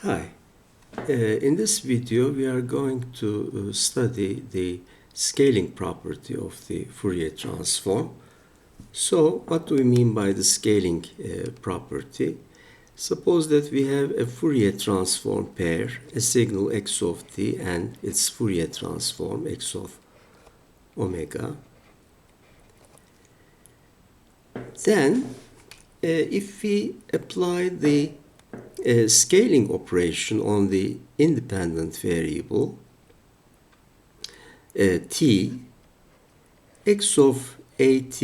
Hi. In this video, we are going to study the scaling property of the Fourier transform. So, what do we mean by the scaling property? Suppose that we have a Fourier transform pair, a signal x of t and its Fourier transform x of omega. Then, if we apply the scaling operation on the independent variable t, x of at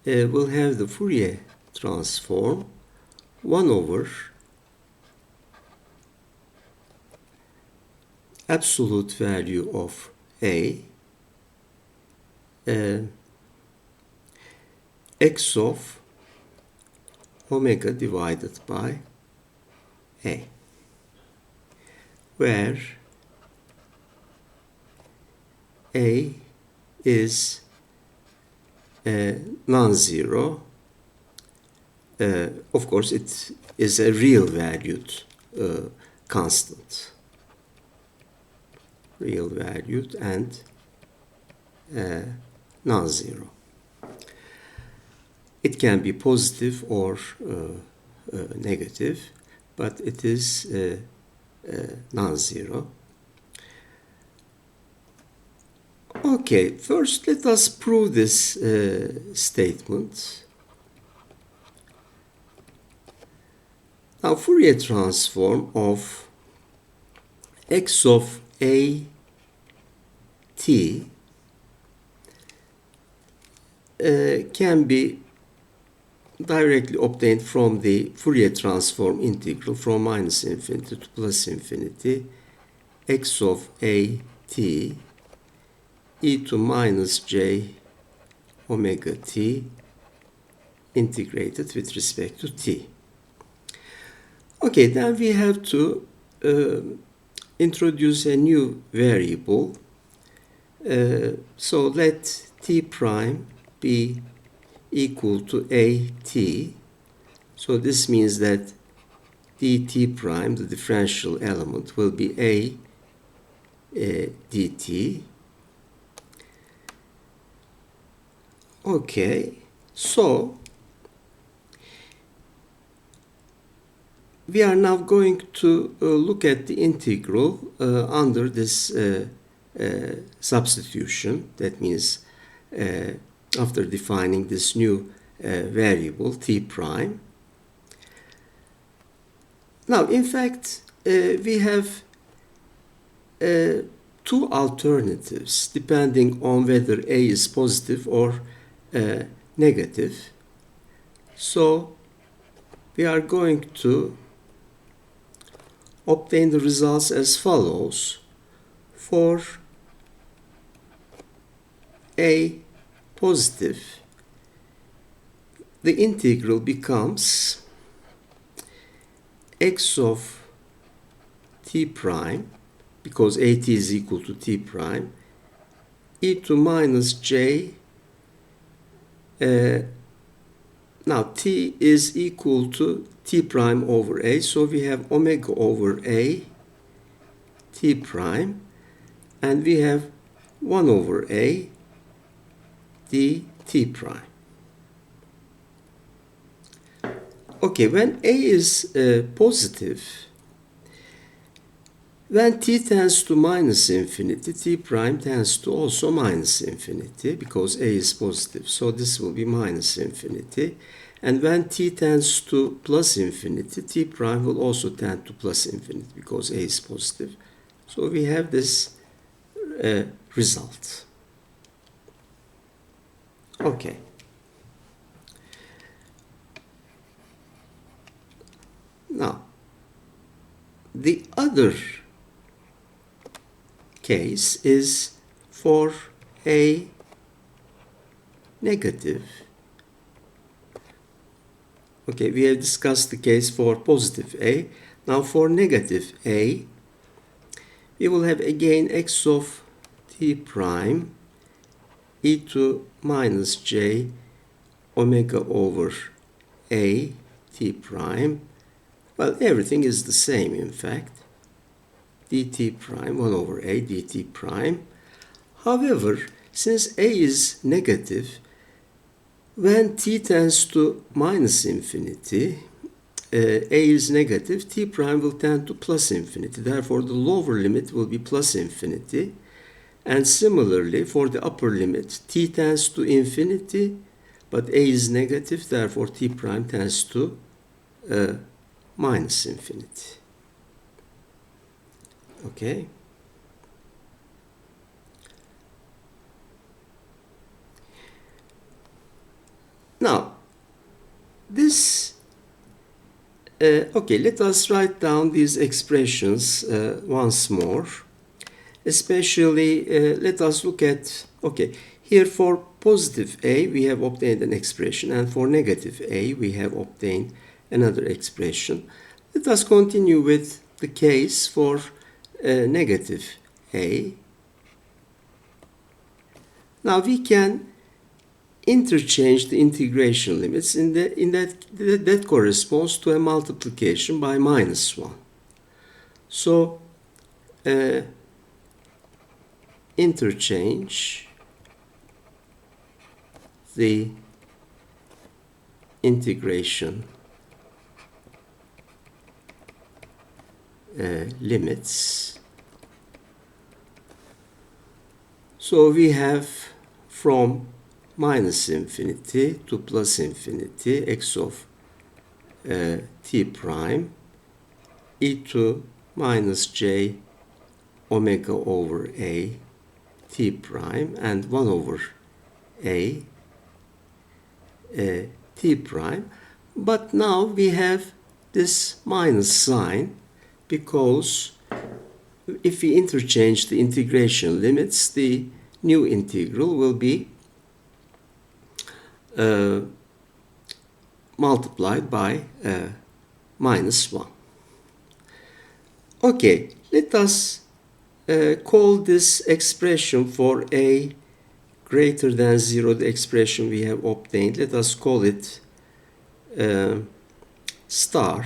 will have the Fourier transform 1 over absolute value of a x of omega divided by a, where a is non-zero. Of course, it is a real valued constant, real valued and non-zero. It can be positive or negative, but it is non-zero. Okay, first let us prove this statement. Now, Fourier transform of x of a t can be directly obtained from the Fourier transform integral from minus infinity to plus infinity x of a t e to minus j omega t integrated with respect to t. Okay, then we have to introduce a new variable. So let t prime be equal to at. So this means that dt prime, the differential element, will be a dt. Okay, so we are now going to look at the integral under this substitution. That means after defining this new variable t prime. Now, in fact, we have two alternatives depending on whether a is positive or negative. So we are going to obtain the results as follows. For a positive, the integral becomes x of t prime, because at is equal to t prime, e to minus j. Now t is equal to t prime over a, so we have omega over a t prime, and we have 1 over a dt prime. Okay, when a is positive, when t tends to minus infinity, t prime tends to also minus infinity because a is positive. So this will be minus infinity. And when t tends to plus infinity, t prime will also tend to plus infinity because a is positive. So we have this result. Okay. Now, the other case is for a negative. Okay, we have discussed the case for positive a. Now for negative a, we will have again x of t prime e to minus j omega over a t prime Well, everything is the same, in fact. dt prime 1 over a dt prime. However, since a is negative, when t tends to minus infinity, a is negative, t prime will tend to plus infinity. Therefore, the lower limit will be plus infinity. And similarly, for the upper limit, t tends to infinity, but a is negative, therefore t prime tends to minus infinity. Okay? Now, this, okay, let us write down these expressions once more. Especially, let us look at, okay, here for positive a, we have obtained an expression, and for negative a, we have obtained another expression. Let us continue with the case for negative a. Now we can interchange the integration limits that corresponds to a multiplication by minus 1. So interchange the integration limits. So we have from minus infinity to plus infinity x of t prime e to minus j omega over a t prime and 1 over a t prime. But now we have this minus sign because if we interchange the integration limits, the new integral will be multiplied by minus 1. Okay, let us call this expression for a greater than 0, the expression we have obtained. Let us call it star.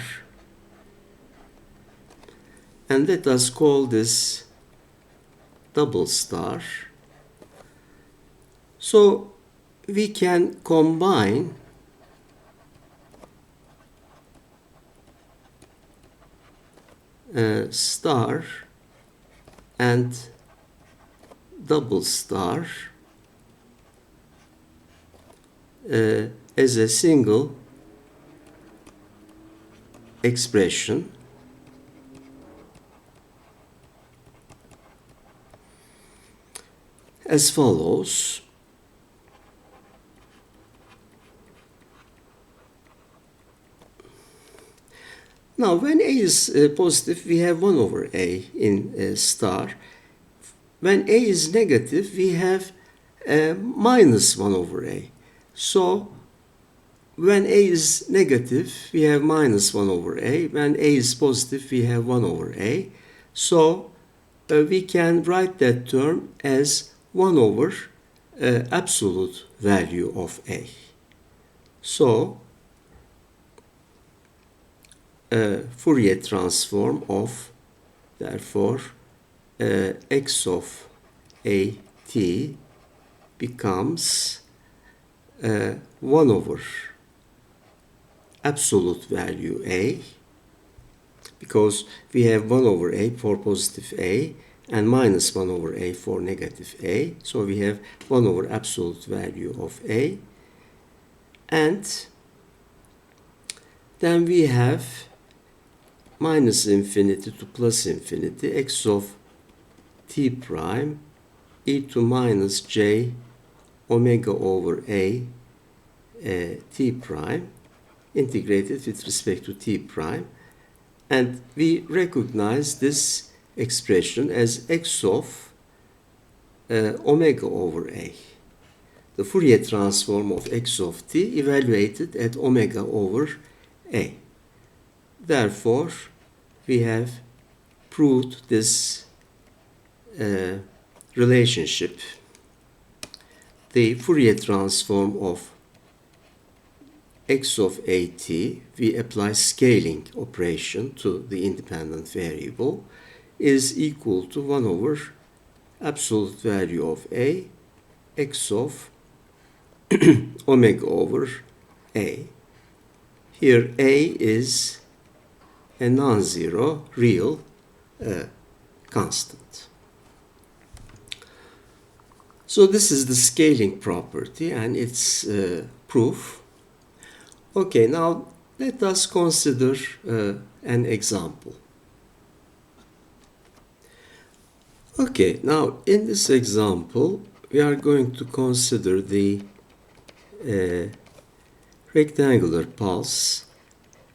And let us call this double star. So we can combine star and double star as a single expression. As follows. Now, when a is positive, we have 1 over a in star. When a is negative, we have minus 1 over a. So, when a is negative, we have minus 1 over a. When a is positive, we have 1 over a. So, we can write that term as 1 over absolute value of a. So, Fourier transform of, therefore, x of a t becomes 1 over absolute value a, because we have 1 over a for positive a and minus 1 over a for negative a. So we have 1 over absolute value of a. And then we have minus infinity to plus infinity x of t prime e to minus j omega over a t prime integrated with respect to t prime. And we recognize this expression as x of omega over a. The Fourier transform of x of t evaluated at omega over a. Therefore, we have proved this relationship. The Fourier transform of x of at, we apply scaling operation to the independent variable, is equal to 1 over absolute value of a, x of omega over a. Here a is a non-zero real constant. So this is the scaling property and its proof. Okay, now let us consider an example. Okay, now in this example, we are going to consider the rectangular pulse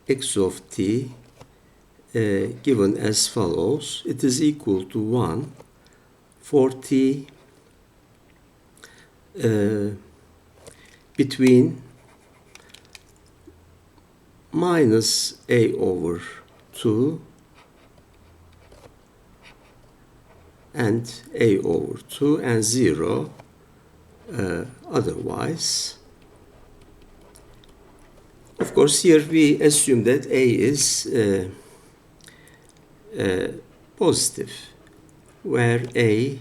x of t given as follows. It is equal to 1 for t between minus a over 2 and a over 2 and 0 otherwise. Of course, here we assume that a is positive, where a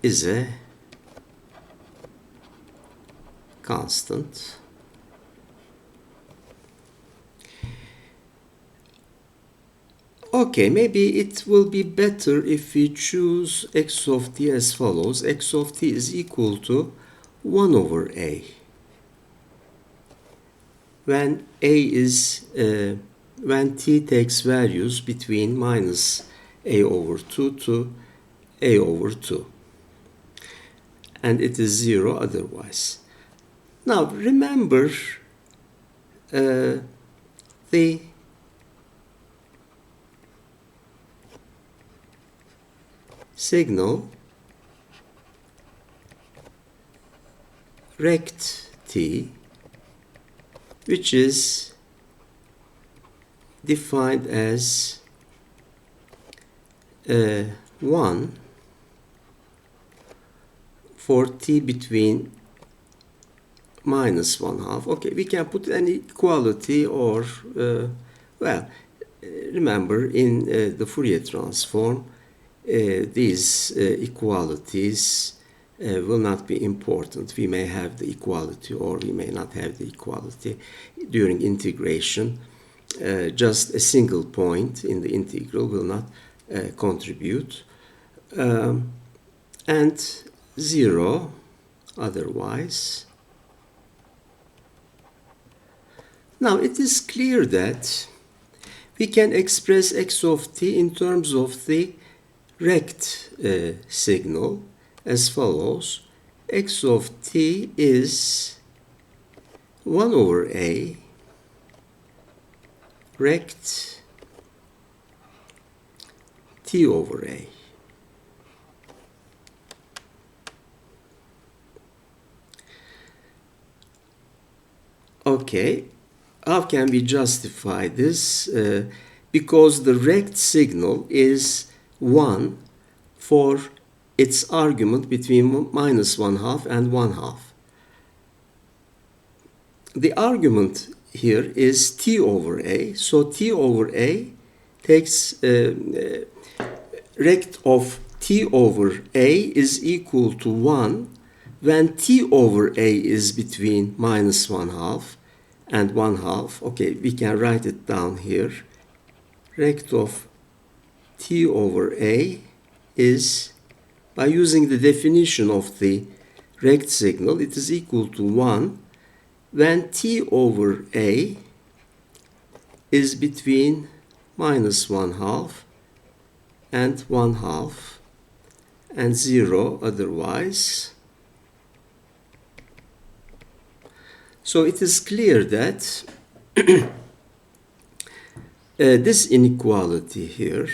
is a constant. Okay, maybe it will be better if we choose x of t as follows. X of t is equal to 1 over a. When when t takes values between minus a over 2 to a over 2. And it is 0 otherwise. Now remember the signal rect t, which is defined as 1 for t between minus 1/2. Okay, we can put an equality or, well, remember in the Fourier transform, these equalities will not be important. We may have the equality or we may not have the equality during integration. Just a single point in the integral will not contribute. And 0 otherwise. Now it is clear that we can express x of t in terms of the rect signal as follows. X of t is 1 over a rect t over a. Okay, how can we justify this? Because the rect signal is 1 for its argument between minus 1/2 and 1/2. The argument here is t over a, so t over a takes rect of t over a is equal to 1 when t over a is between minus 1/2 and 1/2. Okay, we can write it down here. Rect of t over a is, by using the definition of the rect signal, it is equal to 1 when t over a is between minus 1/2 and 1/2 and 0 otherwise. So it is clear that this inequality here,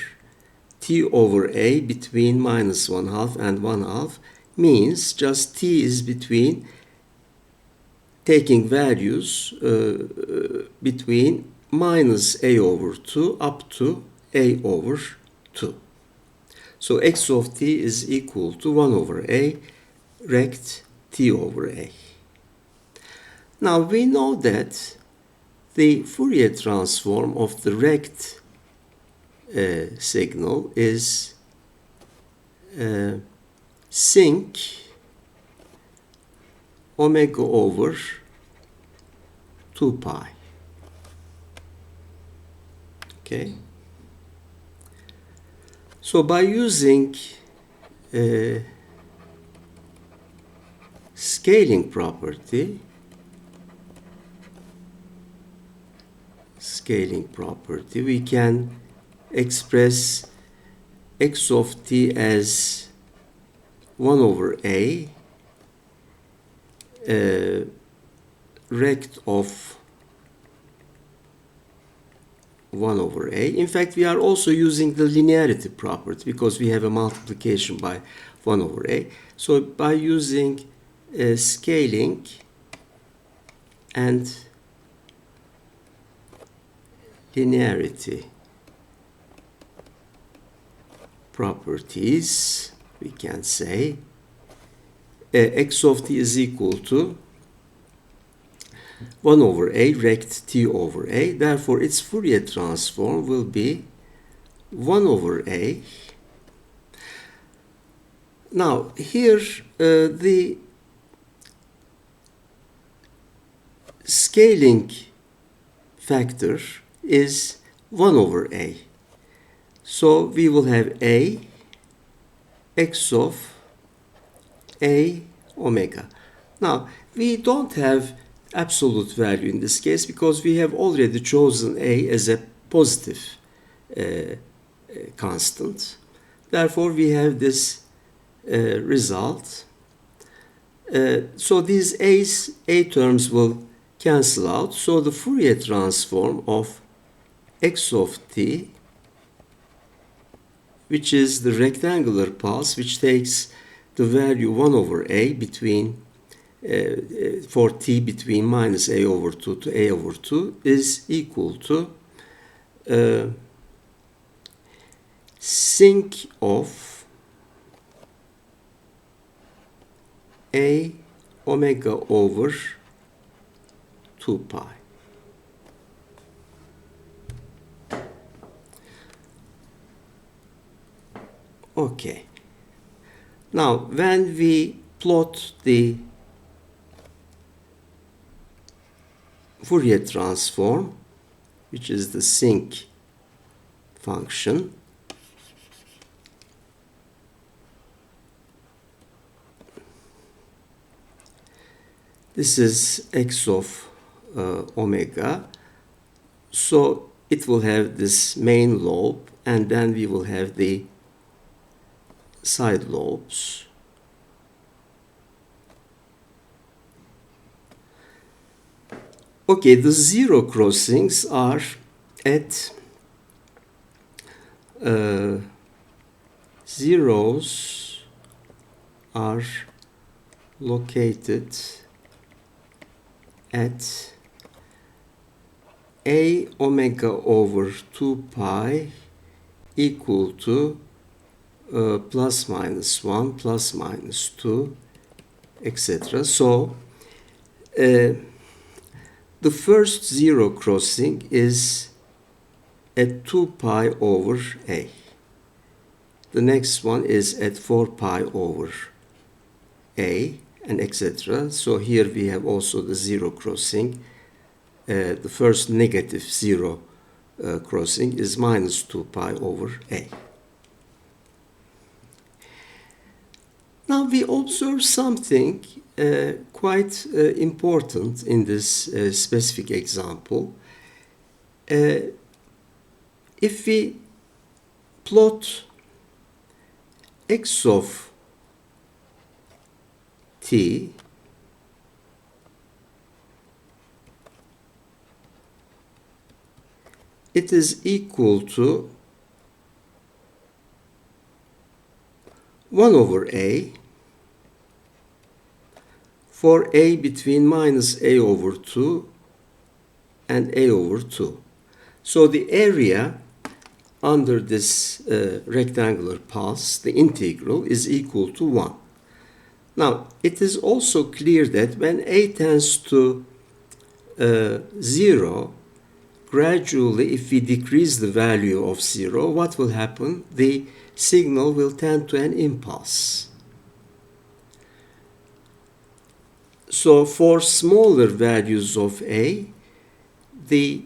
t over a between minus 1/2 and 1/2, means just t is between taking values between minus a over 2 up to a over 2. So x of t is equal to 1 over a rect t over a. Now we know that the Fourier transform of the rect signal is sinc omega over 2 pi. Okay. So by using scaling property, we can express x of t as 1 over a rect of 1 over a. In fact, we are also using the linearity property because we have a multiplication by 1 over a. So by using scaling and linearity properties, we can say x of t is equal to 1 over a rect t over a. Therefore, its Fourier transform will be 1 over a. Now, here the scaling factor is 1 over a. So we will have a x of a omega. Now, we don't have absolute value in this case because we have already chosen a as a positive constant. Therefore, we have this result. So these a terms will cancel out. So the Fourier transform of x of t, which is the rectangular pulse, which takes the value 1 over a between for t between minus a over 2 to a over 2, is equal to sinc of a omega over 2 pi. Okay. Now, when we plot the Fourier transform, which is the sinc function, this is x of omega. So it will have this main lobe, and then we will have the side lobes. Okay, the zero crossings are at zeros are located at a omega over 2 pi equal to plus minus 1, plus minus 2, etc. So the first zero crossing is at 2 pi over a. The next one is at 4 pi over a, and etc. So here we have also the zero crossing. The first negative zero crossing is minus 2 pi over a. Now we observe something quite important in this specific example. If we plot x of t it is equal to 1 over a for a between minus a over 2 and a over 2. So the area under this rectangular pulse, the integral, is equal to 1. Now, it is also clear that when a tends to 0, gradually, if we decrease the value of 0, what will happen? The signal will tend to an impulse. So for smaller values of A, the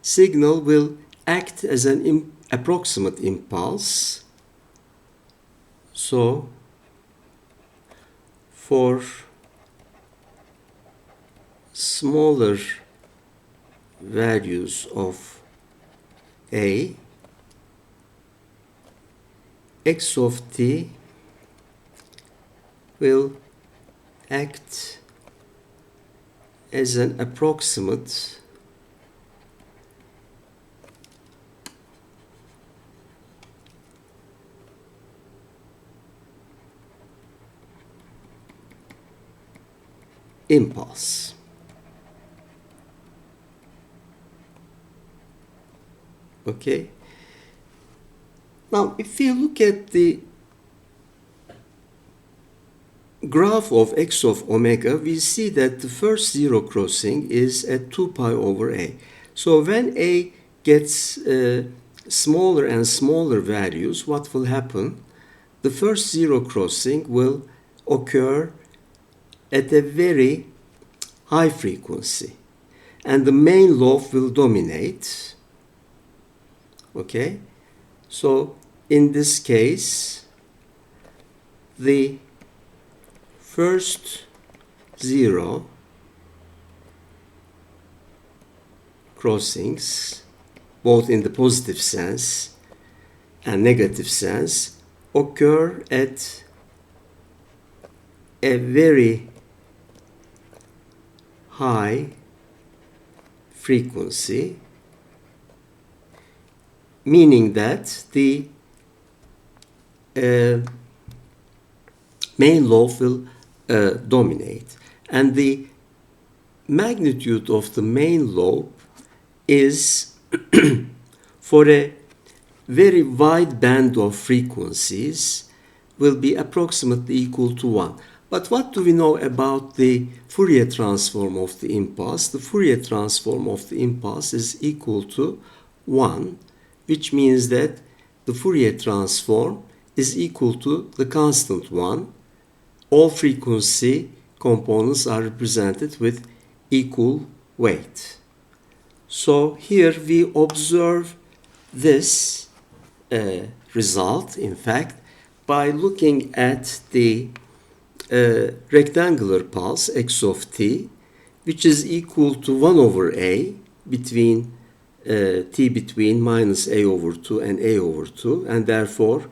signal will act as an approximate impulse. So for smaller values of A, x of t will act as an approximate impulse. Okay. Now, if you look at the graph of x of omega, we see that the first zero crossing is at 2 pi over a. So when a gets smaller and smaller values, what will happen? The first zero crossing will occur at a very high frequency, and the main lobe will dominate. Okay, so in this case, the first zero crossings, both in the positive sense and negative sense, occur at a very high frequency, meaning that the main lobe will dominate, and the magnitude of the main lobe is for a very wide band of frequencies will be approximately equal to 1. But what do we know about the Fourier transform of the impulse? The Fourier transform of the impulse is equal to 1, which means that the Fourier transform is equal to the constant 1. All frequency components are represented with equal weight. So here we observe this result, in fact, by looking at the rectangular pulse x of t, which is equal to 1 over a between t between minus a over 2 and a over 2, and therefore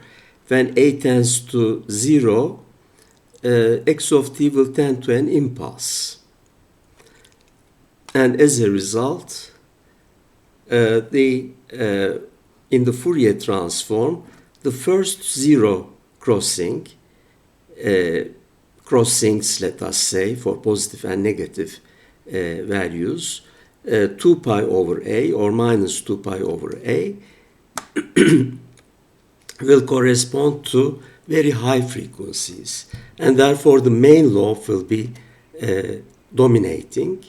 when a tends to 0, x of t will tend to an impulse, and as a result in the Fourier transform, the first zero crossings, let us say, for positive and negative values, 2 pi over a or minus 2 pi over a will correspond to very high frequencies, and therefore the main lobe will be dominating,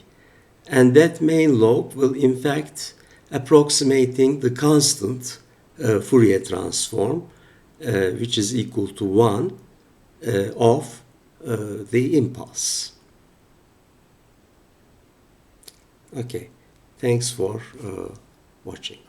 and that main lobe will in fact approximating the constant Fourier transform, which is equal to 1 of the impulse. Okay, thanks for watching.